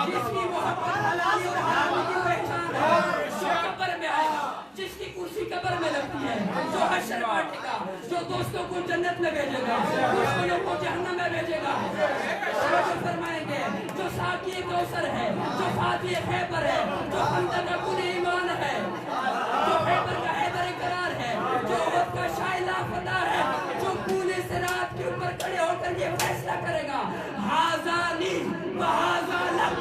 جس کی محبت حلالی اور حرامی کی پہچان ہے, جو قبر میں آئے گا, جس کی کرسی قبر میں لگتی ہے, جو حشر بانٹے گا, جو دوستوں کو جنت میں بھیجے گا, دشمنوں کو جہنم میں بھیجے گا, جو فرمائیں گے, جو ساقی کوثر ہے, جو فاتح خیبر ہے, جو خندق کا کل ایمان ہے, جو خیبر کا حیدر قرار ہے, جو احد کا شائلہ فتح ہے, جو پورے صراط کے اوپر کھڑے ہو کر یہ فیصلہ کرے گا, ہاذا لی وہذا لک,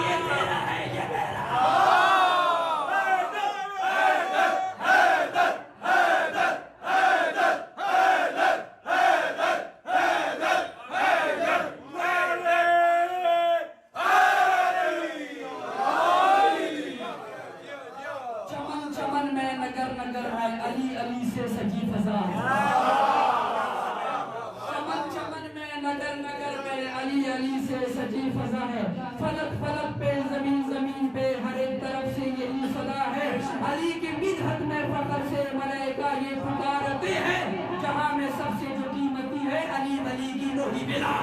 یہ تیرا ہے, یہ میرا. علی علی سے سجی فضا, چمن چمن میں نگر نگر میں علی علی سے سجی فضا ہے, فلک فلک پہ زمین زمین پہ ہر ایک طرف سے یہی صدا ہے. علی کی مدحت میں فخر سے ملائکہ یہ پکارتے ہیں, جہاں میں سب سے جو قیمتی ہے علی علی کی وہی بلا.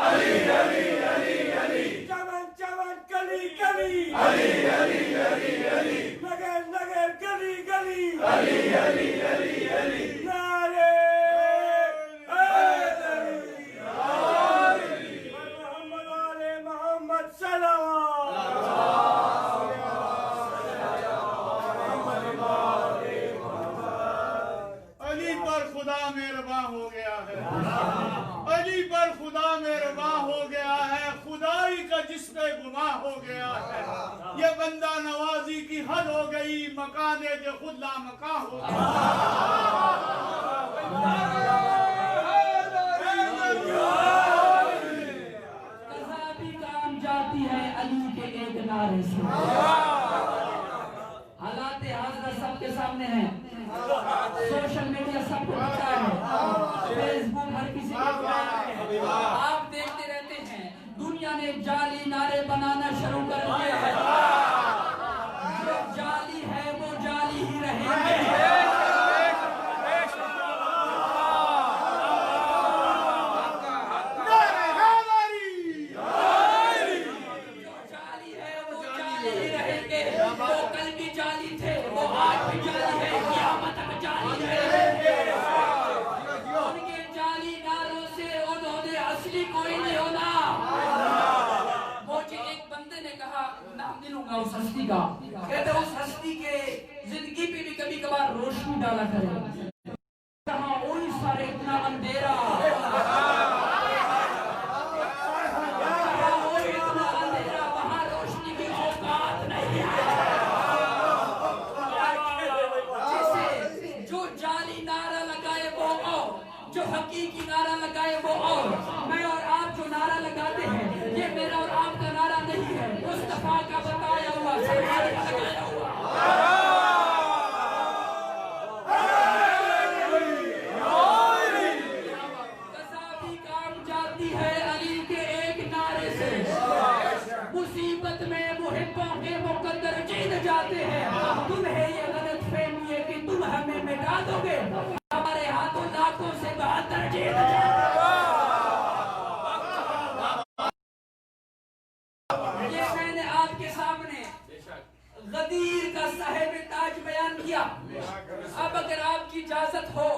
علی علی علی علی, چمن چمن کلی کلی, علی علی علی علی, نگر نگر گلی گلی, علی علی علی علی, نعرے علی پر خدا مہرباں ہو گیا ہے، خدائی کا جس پہ گناہ ہو گیا ہے، یہ بندہ نوازی کی حد ہو گئی، مکان جو خود لا مکان ہو
بھی کام جاتی ہے علی کے ایک نعرے سے۔ حالات حاضرہ سب کے سامنے ہیں، سوشل میڈیا سب کو پتا ہے، فیس بک ہر کسی کو پتا ہے، آپ دیکھتے رہتے ہیں دنیا نے جعلی نعرے بنانا شروع کر دیا ہے، جو جعلی ہے وہ جعلی ہی رہیں گے۔ اس ہستی کا کہتے اس ہستی کے زندگی پہ بھی کبھی کبھار روشنی ڈالا کرے، کہاں اوئی سارے اتنا اندھیرا، کہاں اوئی اتنا اندھیرا، وہاں روشنی کی اوقات نہیں ہے۔ جیسے جو جعلی نعرہ لگائے وہ اور، جو حقیقی نعرہ لگائے وہ اور، میں اور آپ جو نعرہ لگاتے ہیں یہ میرا اور آپ کا نعرہ نہیں ہے، مصطفیٰ کا بتایا ہوا سرکار کا لگایا ہوا۔ قذافی کام جاتی ہے علی کے ایک نعرے سے، مصیبت میں محبوں کے مقدر جیت جاتے ہیں، تمہیں یہ غلط فہمی ہے کہ تم ہمیں مٹا دو گے، ہمارے ہاتھوں لاکھوں سے 72 جیت جاتے ہیں۔ یہ میں نے آپ کے سامنے غدیر کا صاحب تاج بیان کیا، اب اگر آپ کی اجازت ہو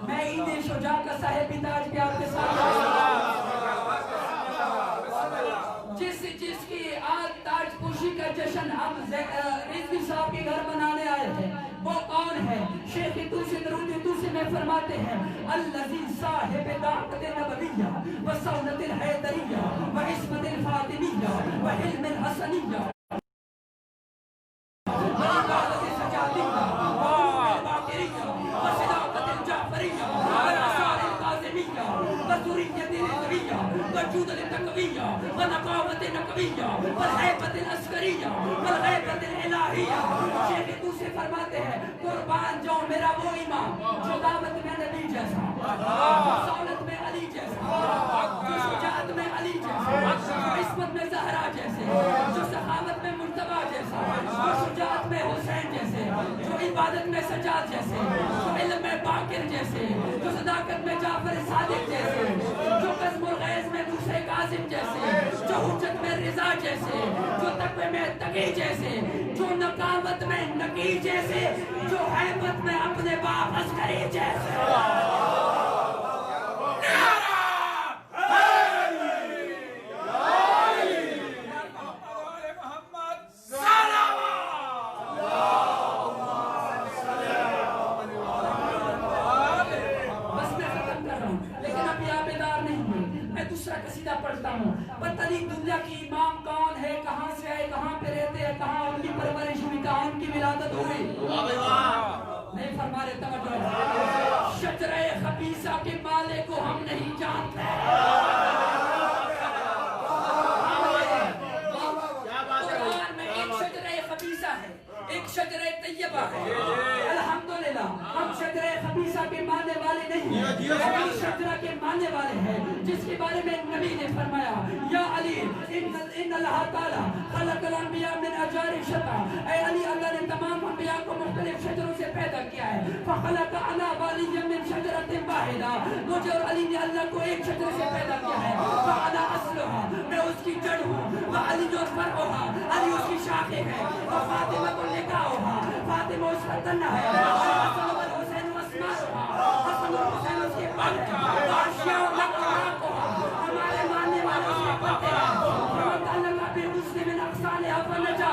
میں عید شجاع کا صاحب تاج بھی آپ کے سامنے جس کی آج تاج پوشی کا جشن ہم رضوی صاحب کے گھر منانے آئے تھے، وہ کون ہے؟ شیخ توسی درود توسی میں فرماتے ہیں الذی صاحب دعوت نبویہ و سنت الحیدریہ و عصمت الفاطمیہ و حلم الحسنیہ وجود التقویہ ونقاوت نقویہ والحیبت العسکریہ والغیبت الالہیہ۔ شیخ توسی فرماتے ہیں قربان جو میرا وہ امام جو دعوت میں نبی جیسا، جو سولت میں علی جیسا، جو شجاعت میں علی جیسا، جو عصمت میں زہرا جیسے، جو سخاوت میں مرتبہ جیسا، جو شجاعت میں حسین جیسے، جو عبادت میں سجاد جیسے، جو علم میں باقر جیسے، جو صداقت میں جعفر صادق جیسے، جو قسم الغیظ میں موسیٰ کاظم جیسے، جو حجت میں رضا جیسے، جو تقوی میں تقی جیسے، جو نقاوت میں نقی جیسے، جو حیبت میں اپنے باپ عسکری جیسے۔ قصیدہ پڑھتا ہوں، پتہ نہیں دنیا کی امام کون ہے، کہاں سے آئے، کہاں پہ رہتے ہیں، کہاں ان کی پرورش ہوئی، کہاں ان کی ولادت ہوئی، نہیں فرما رہے توجہ۔ شجرہ خبیثہ کے مالک کو ہم نہیں جانتے، قرآن میں ایک شجرہ خبیثہ ہے، ایک شجرہ طیبہ ہے، الحمدللہ ہم شجرہ خبیثہ کے ماننے والے نہیں، ہم شجرہ کے ماننے والے ہیں جس کے بارے میں نبی نے فرمایا یا علی ان اللہ تعالی خلق الانبیاء من اجار شتا، اے علی اللہ نے تمام انبیاء کو مختلف شجروں سے پیدا کیا ہے، فخلق انا والی من شجرۃ واحدہ، مجھے اور علی نے اللہ کو ایک شجرے سے پیدا کیا ہے، فانا اصلھا میں اس کی جڑ ہوں، وعلی جو فرعھا علی اس کی شاخیں ہیں، وفاطمہ کو لقاؤھا فاطمہ اس کا تنہ ہے، حسن والحسین اسماؤھا حسن والحسین اس کے پل ہیں، واشیاء لقراقھا ہمارے ماننے والوں کے پتے ہیں، ومن تعلق بحسن من اغصانھا فنجا،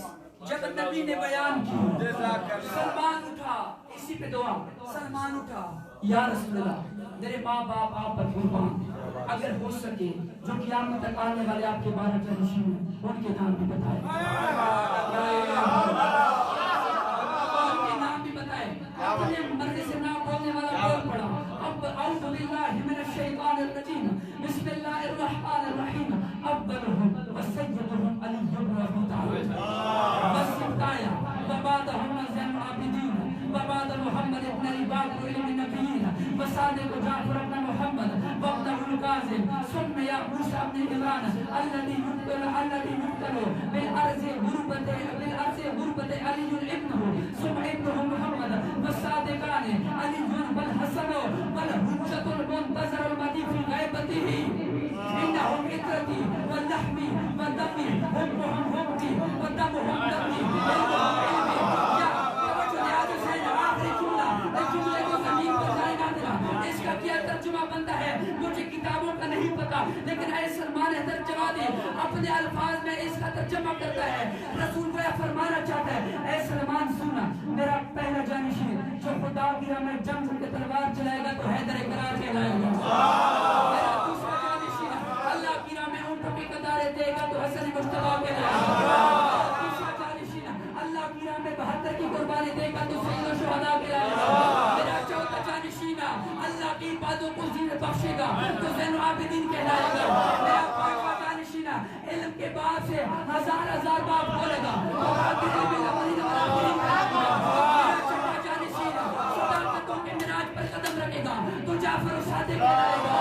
حدیث جب نبی نے بیان کی سلمان اٹھا اسی پہ دعا سلمان اٹھا یا رسول اللہ میرے ماں باپ آپ پر قربان اگر ہو سکے جو قیامت تک آنے والے آپ کے 12 جانشین ہیں ان کے نام بھی بتائیں ان کے نام بھی بتائیں اپنے مرضی سے نام بولنے والا بول پڑا اب اعوذ باللہ من الشیطان الرجیم بسم اللہ الرحمن الرحیم اولهم وسیدهم علی بن ابی طالب وسبتایا وبعدهم زین العابدین وبعد محمد ابن عباد علم النبیین وصادق جعفر ابن محمد وابن القاسم ثم یا موسیٰ ابن عمران الذي يقتل بالارض غربت علی ابنه ثم ابنه محمد والصادقان علی والحسن والحجة المنتظر المدی في غیبته انهم اطرتی واللحمی والدمی حبهم حبی ودمهم دمی علمهم علمی یا اس کا کیا ترجمہ بنتا ہے مجھے کتابوں کا نہیں پتا لیکن اے سلمان ترجمہ دے اپنے الفاظ میں اس کا ترجمہ کرتا ہے رسول کو یہ فرمانا چاہتا ہے اے سلمان سننا میرا پہلا جانشین جو خدا کی راہ میں جنگ کے تلوار چلائے گا تو حیدر کرار کہلائے گا میرا دوسرا جانشین اللہ کی راہ میں اونٹوں کی قطاریں دے گا تو حسن مجتبیٰ کہلائے گا تیسرا جانشین اللہ کی راہ میں 72 کی قربانی دے گا تو سید و شہداء کہلائے گا میرا چوتھا جانشین اللہ کی باتوں کو زینت بخشے گا تو زین العابدین کہلائے گا میرا پانچواں جانشین علم کے بعد سے ہزار باب بولے گا میرا چھٹا جانشین صداقتوں کے معراج پر قدم رکھے گا تو جعفر و صادق کہلائے گا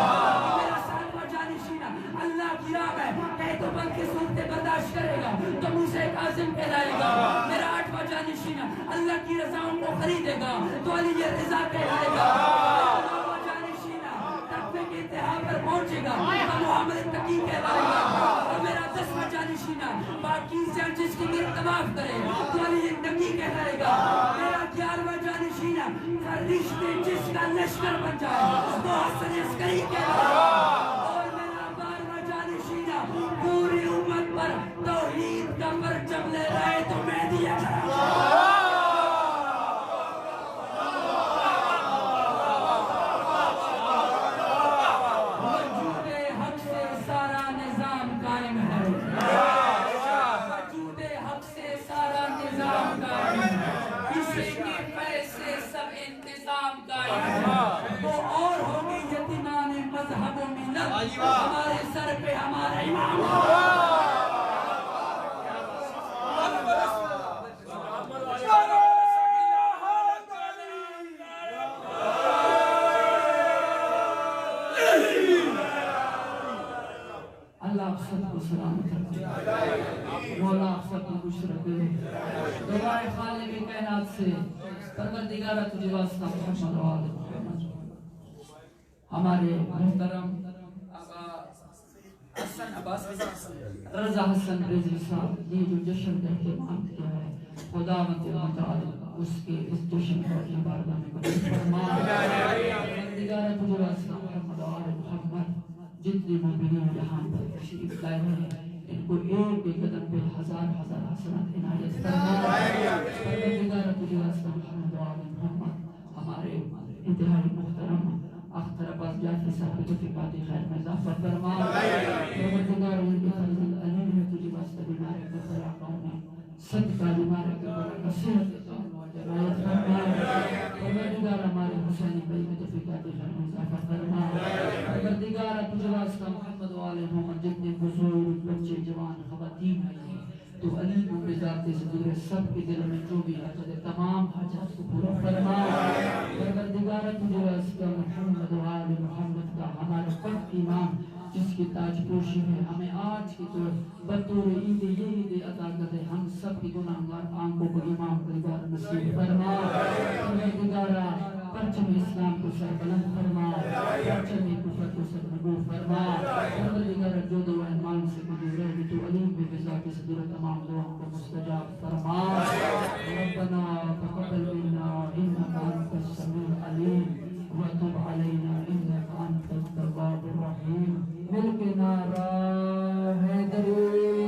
میرا ساتواں جانشین اللہ کی راہ میں قید و بند کی صورتیں برداشت کرے گا تو موسیٰ کاظم کہلائے گا میرا 8واں جانشین اللہ کی رضاؤں کو خریدے گا تو علی رضا کہلائے گا انتہا پر پہنچے گا تو محمد تقی کہلائے گا اور میرا 10واں جانشین پاکیزہ جس کی میرے طواف کرے تو علی نبی کہلائے گا میرا 11واں جانشین فرش میں جس کا لشکر بن جائے تو حسن عسکری کہلائے گا اور میرا 12واں جانشین پوری امت پر توحید کا پرچم لے رہے تو مہدی اکرم ہمارے سر پہ ہمارا امام اللہ سب کو سلامت رکھے مولا سب کو خوش رکھے دعائے خالق کائنات سے پروردگارہ تجھے واسطہ محمد و آل محمد ہمارے محترم حسن عباس رضا حسن رضی صاحب یہ جو جشن کا اہتمام کیا ہے خداوند متعال اس کے اس جشن کو اپنی بارگاہ میں قبول فرما پروردگارہ تجھے واسطہ محمد و آل محمد جتنے مومنین یہاں پر تشریف لائے ہیں ان کو ایک ایک قدم پہ ہزار حسنات عنایت فرما پروردگارہ تجھے واسطہ محمد و آل محمد ہمارے انتہائی محترم اختر عباس جعفری صاحب کی توفیقات خیر میں اضافہ فرما پروردگار ان کے فضل علیم ہے تجھے واسطہ بیمار کے خلاقوں میں صدقہ بیمار کے بڑا نصیحت جرائت فرما پروردگار ہمارے حسینی بھائی میں توفیقات خیر میں اضافہ فرما پروردگار تجھے واسطہ محمد و آل محمد جتنے بزرگ بچے جوان خواتین ہیں تو علی کو بذات صدور سب کے دل میں جو بھی حاجت ہے تمام حاجات کو پورا فرما پروردگار تجھے واسطہ محمد و آل محمد کا ہمارا فرد ایمان جس کی تاج پوشی ہے ہمیں آج کی تو بطور عید یہ عید عطا کر دے ہم سب کی گناہگار آنکھوں کو امام پروردگار نصیب فرما پروردگار پرچم اسلام کو سر بلند فرما پرچم کفر کو سر نگو فرما پروردگار جو دعا ایمان سے قبول رہے تو علیم بے بذات صدور تمام دعاوں کو مستجاب فرما ربنا تقبل منا انك انت السميع العليم وتب علينا انك انت التواب الرحيم مل کے نعرہ حیدری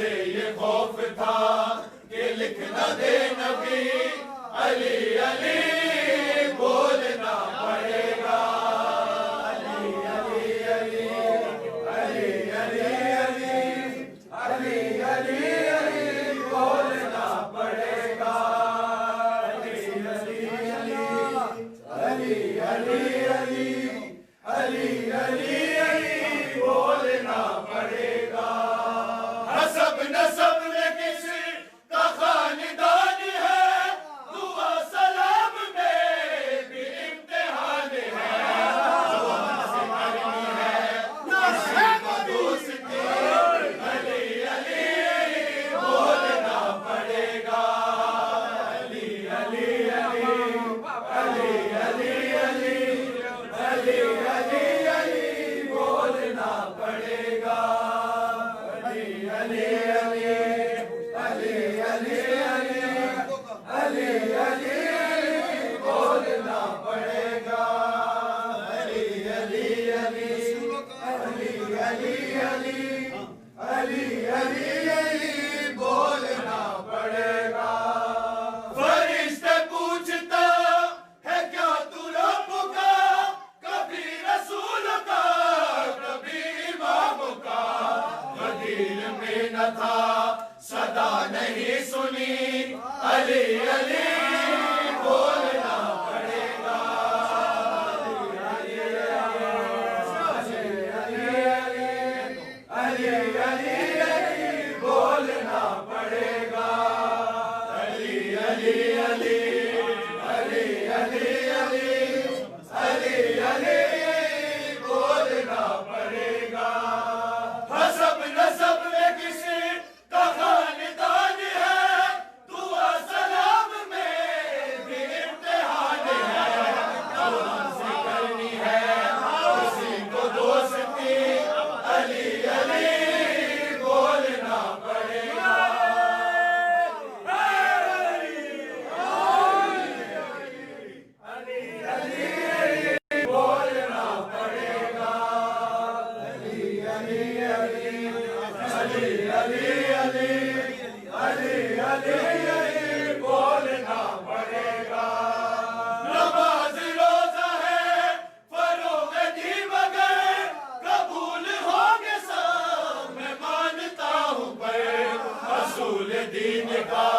سے یہ خوف تھا کہ لکھ نہ دے نبی علی علی بولنا پڑے گا علی علی علی علی علی علی علی علی بولنا پڑے گا علی علی علی علی علی علی علی بولنا پڑے گا حسب نسب میں کسی کا خاندان ہے دعا سلام میں بھی امتحان ہے جو ہم سے کرنی ہے کسی کو دوستی علی علی بولنا پڑے گا علی علی علی علی علی علی علی بولنا پڑے گا علی علی علی علی علی بولنا پڑے گا علی علی علی بولنا پڑے گا فرشتے پوچھتا ہے کیا تو رب کا کبھی رسول کا کبھی امام کا غدیر میں نہ تھا صدا نہیں سنی علی علی بولنا پڑے گا علی علی بولنا پڑے گا علی علی علی علی علی علی بولنا پڑے گا حسب نسب میں کسی کا خاندان ہے دعا سلام میں بھی امتحان ہے جو ہم سے کرنی ہے کسی کو دوستی علی علی بولنا پڑے گا علی علی بولنا پڑے گا علی علی علی علی بولنا پڑے گا نماز روزہ ہے فروغ دین مگر قبول ہوں گے سب میں مانتا ہوں پر اصول دین کا